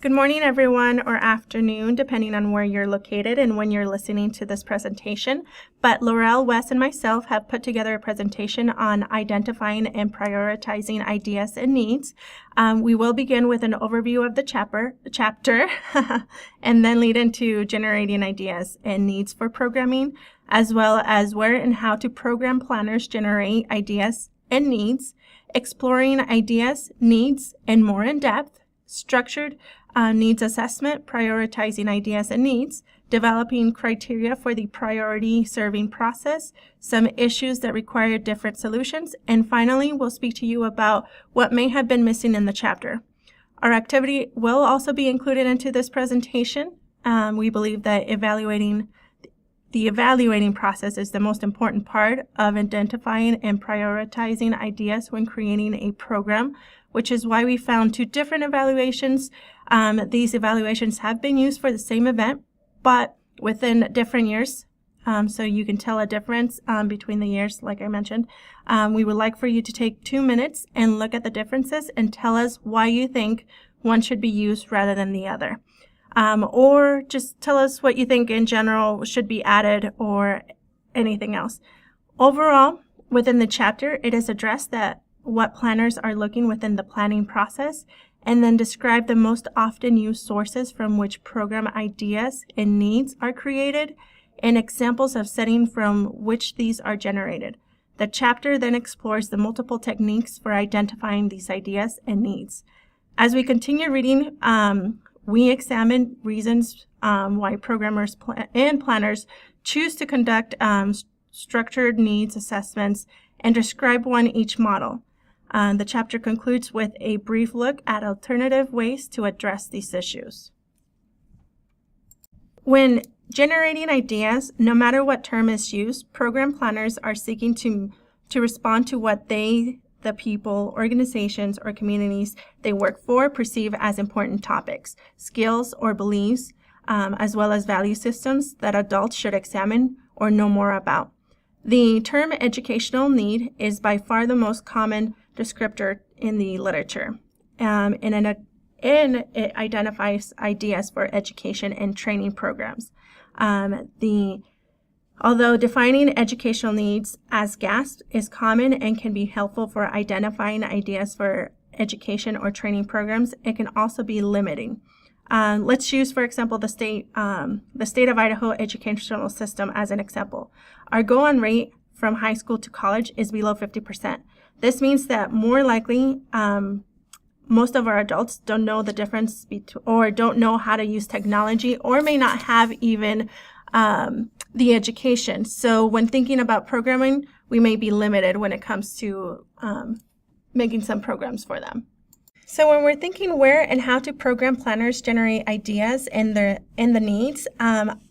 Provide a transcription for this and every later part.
Good morning, everyone, or afternoon, depending on where you're located and when you're listening to this presentation. But Laurel, Wes, and myself have put together a presentation on identifying and prioritizing ideas and needs. We will begin with an overview of the chapter and then lead into generating ideas and needs for programming, as well as where and how to program planners generate ideas and needs, exploring ideas, needs, and more in depth, structured needs assessment, prioritizing ideas and needs, developing criteria for the priority serving process, some issues that require different solutions, and finally, we'll speak to you about what may have been missing in the chapter. Our activity will also be included into this presentation. We believe that the evaluating process is the most important part of identifying and prioritizing ideas when creating a program, which is why we found two different evaluations. These evaluations have been used for the same event, but within different years, so you can tell a difference between the years, like I mentioned. We would like for you to take 2 minutes and look at the differences and tell us why you think one should be used rather than the other. Or just tell us what you think in general should be added or anything else. Overall, within the chapter, it is addressed that what planners are looking within the planning process, and then describe the most often used sources from which program ideas and needs are created, and examples of setting from which these are generated. The chapter then explores the multiple techniques for identifying these ideas and needs. As we continue reading, we examine reasons why programmers and planners choose to conduct structured needs assessments and describe one each model. The chapter concludes with a brief look at alternative ways to address these issues. When generating ideas, no matter what term is used, program planners are seeking to respond to what the people, organizations, or communities they work for perceive as important topics, skills, or beliefs, as well as value systems that adults should examine or know more about. The term educational need is by far the most common descriptor in the literature, and it identifies ideas for education and training programs. Although defining educational needs as gaps is common and can be helpful for identifying ideas for education or training programs, it can also be limiting. Let's use, for example, the state of Idaho educational system as an example. Our go-on rate from high school to college is below 50%. This means that more likely, most of our adults don't know the difference or don't know how to use technology, or may not have even the education. So when thinking about programming, we may be limited when it comes to making some programs for them. So when we're thinking where and how to program planners generate ideas and the needs,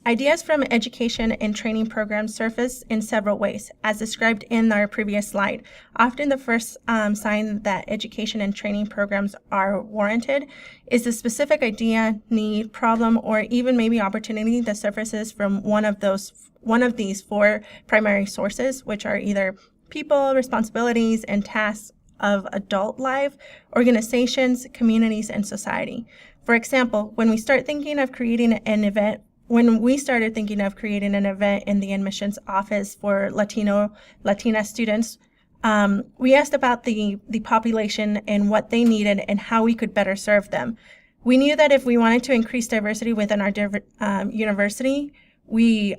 ideas from education and training programs surface in several ways, as described in our previous slide. Often the first sign that education and training programs are warranted is a specific idea, need, problem, or even maybe opportunity that surfaces from one of these four primary sources, which are either people, responsibilities, and tasks of adult life, organizations, communities, and society. For example, when we started thinking of creating an event in the admissions office for Latina students, we asked about the population and what they needed and how we could better serve them. We knew that if we wanted to increase diversity within our university, we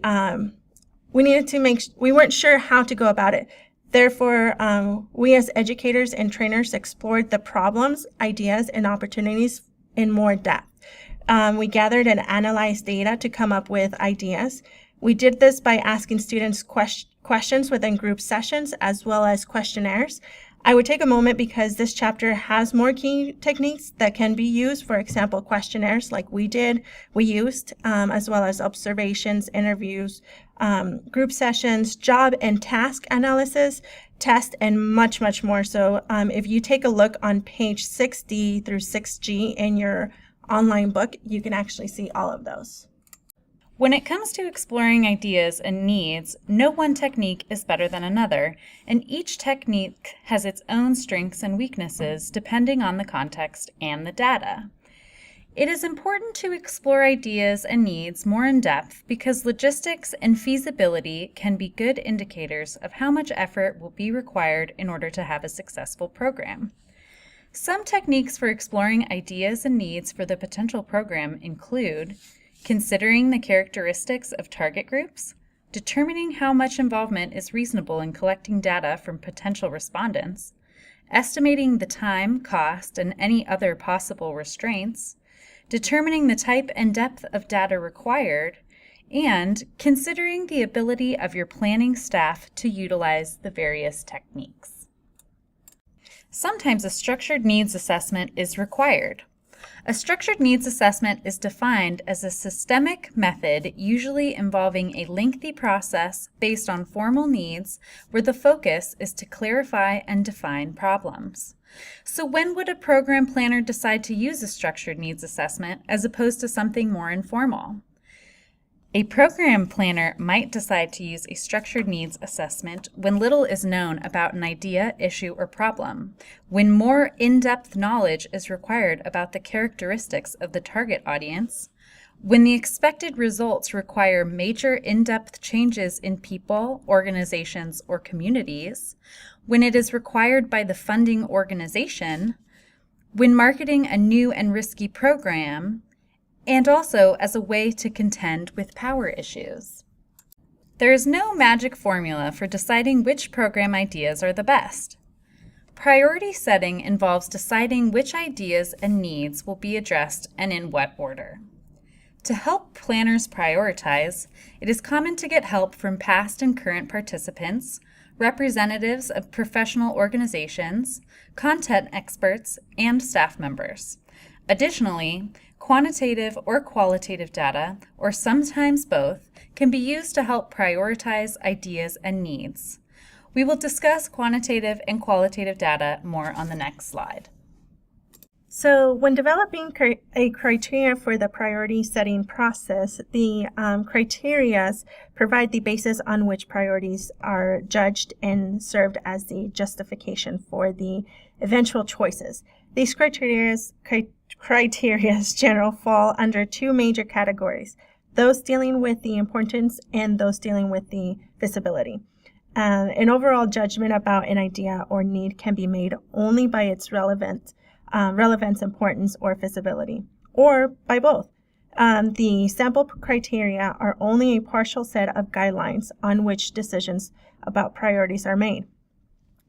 weren't sure how to go about it. Therefore, we as educators and trainers explored the problems, ideas, and opportunities in more depth. We gathered and analyzed data to come up with ideas. We did this by asking students questions within group sessions as well as questionnaires. I would take a moment because this chapter has more key techniques that can be used. For example, questionnaires like we used, as well as observations, interviews, group sessions, job and task analysis, test, and much, much more. So if you take a look on page 6D through 6G in your online book, you can actually see all of those. When it comes to exploring ideas and needs, no one technique is better than another, and each technique has its own strengths and weaknesses depending on the context and the data. It is important to explore ideas and needs more in depth because logistics and feasibility can be good indicators of how much effort will be required in order to have a successful program. Some techniques for exploring ideas and needs for the potential program include considering the characteristics of target groups, determining how much involvement is reasonable in collecting data from potential respondents, estimating the time, cost, and any other possible restraints, determining the type and depth of data required, and considering the ability of your planning staff to utilize the various techniques. Sometimes a structured needs assessment is required. A structured needs assessment is defined as a systemic method usually involving a lengthy process based on formal needs where the focus is to clarify and define problems. So when would a program planner decide to use a structured needs assessment as opposed to something more informal? A program planner might decide to use a structured needs assessment when little is known about an idea, issue, or problem, when more in-depth knowledge is required about the characteristics of the target audience, when the expected results require major in-depth changes in people, organizations, or communities, when it is required by the funding organization, when marketing a new and risky program, and also as a way to contend with power issues. There is no magic formula for deciding which program ideas are the best. Priority setting involves deciding which ideas and needs will be addressed and in what order. To help planners prioritize, it is common to get help from past and current participants, representatives of professional organizations, content experts, and staff members. Additionally, quantitative or qualitative data, or sometimes both, can be used to help prioritize ideas and needs. We will discuss quantitative and qualitative data more on the next slide. So when developing a criteria for the priority setting process, the criteria provide the basis on which priorities are judged and served as the justification for the eventual choices. These criteria generally fall under two major categories, those dealing with the importance and those dealing with the visibility. An overall judgment about an idea or need can be made only by its relevance, importance, or feasibility, or by both. The sample criteria are only a partial set of guidelines on which decisions about priorities are made.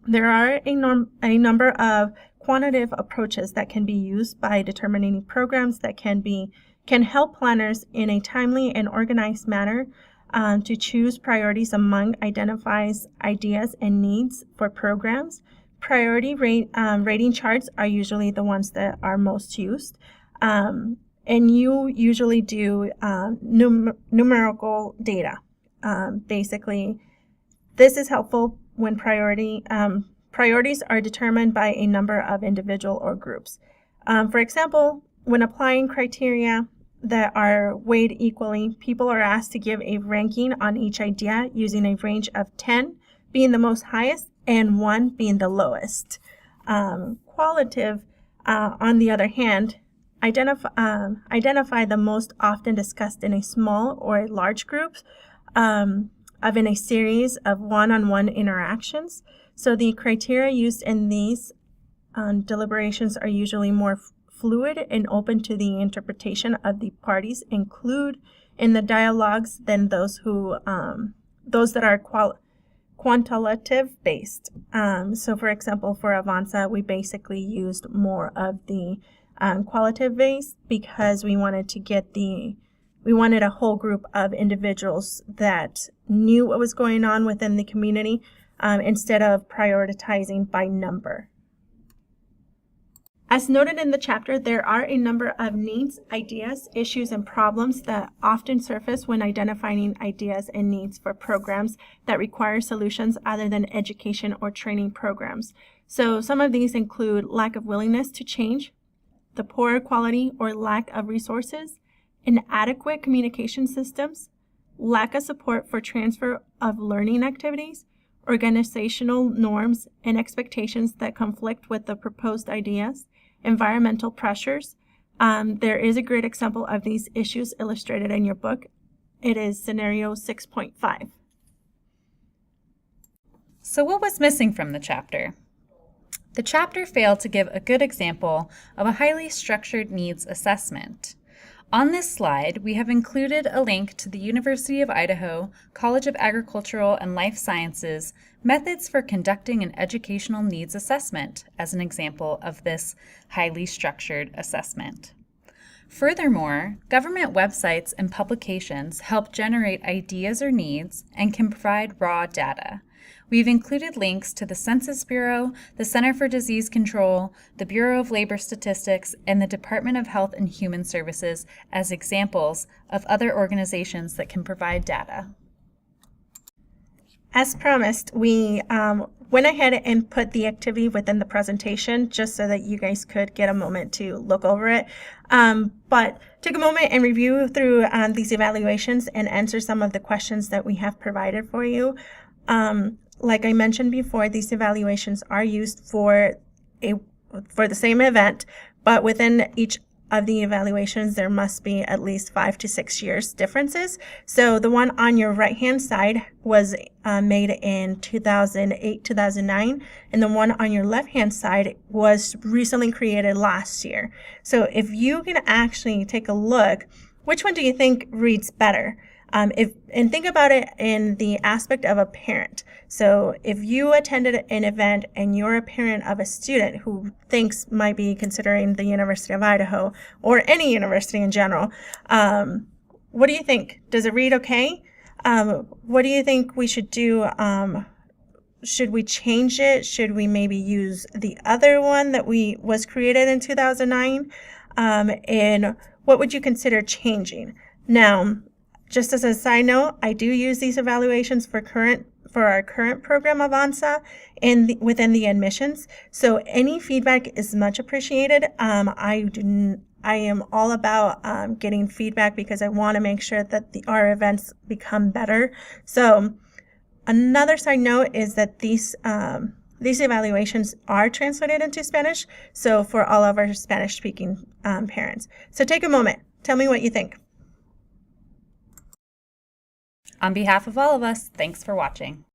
There are a number of quantitative approaches that can be used by determining programs that can help planners in a timely and organized manner to choose priorities among identified ideas and needs for programs. Priority rating charts are usually the ones that are most used, and you usually do numerical data. Basically, this is helpful when priorities are determined by a number of individual or groups. For example, when applying criteria that are weighed equally, people are asked to give a ranking on each idea using a range of 10 being the most highest and 1 being the lowest. Qualitative, on the other hand, identify the most often discussed in a small or a large group in a series of one-on-one interactions. So the criteria used in these deliberations are usually more fluid and open to the interpretation of the parties included in the dialogues than those that are quantitative based. So for example, for Avanza, we basically used more of the qualitative base because we wanted a whole group of individuals that knew what was going on within the community instead of prioritizing by number. As noted in the chapter, there are a number of needs, ideas, issues, and problems that often surface when identifying ideas and needs for programs that require solutions other than education or training programs. So some of these include lack of willingness to change, the poor quality or lack of resources, inadequate communication systems, lack of support for transfer of learning activities, organizational norms and expectations that conflict with the proposed ideas, environmental pressures, There is a great example of these issues illustrated in your book. It is scenario 6.5. So what was missing from the chapter? The chapter failed to give a good example of a highly structured needs assessment. On this slide, we have included a link to the University of Idaho College of Agricultural and Life Sciences methods for conducting an educational needs assessment as an example of this highly structured assessment. Furthermore, government websites and publications help generate ideas or needs and can provide raw data. We've included links to the Census Bureau, the Center for Disease Control, the Bureau of Labor Statistics, and the Department of Health and Human Services as examples of other organizations that can provide data. As promised, we went ahead and put the activity within the presentation just so that you guys could get a moment to look over it. But take a moment and review through these evaluations and answer some of the questions that we have provided for you. Like I mentioned before, these evaluations are used for the same event, but within each of the evaluations, there must be at least 5 to 6 years differences. So the one on your right-hand side was made in 2008, 2009, and the one on your left-hand side was recently created last year. So if you can actually take a look, which one do you think reads better? And think about it in the aspect of a parent. So if you attended an event and you're a parent of a student who might be considering the University of Idaho or any university in general, what do you think? Does it read okay? What do you think we should do? Should we change it? Should we maybe use the other one that was created in 2009? And what would you consider changing? Now, just as a side note, I do use these evaluations for our current program of ANSA within the admissions. So any feedback is much appreciated. I am all about getting feedback because I want to make sure that our events become better. So another side note is that these evaluations are translated into Spanish. So for all of our Spanish-speaking parents. So take a moment. Tell me what you think. On behalf of all of us, thanks for watching.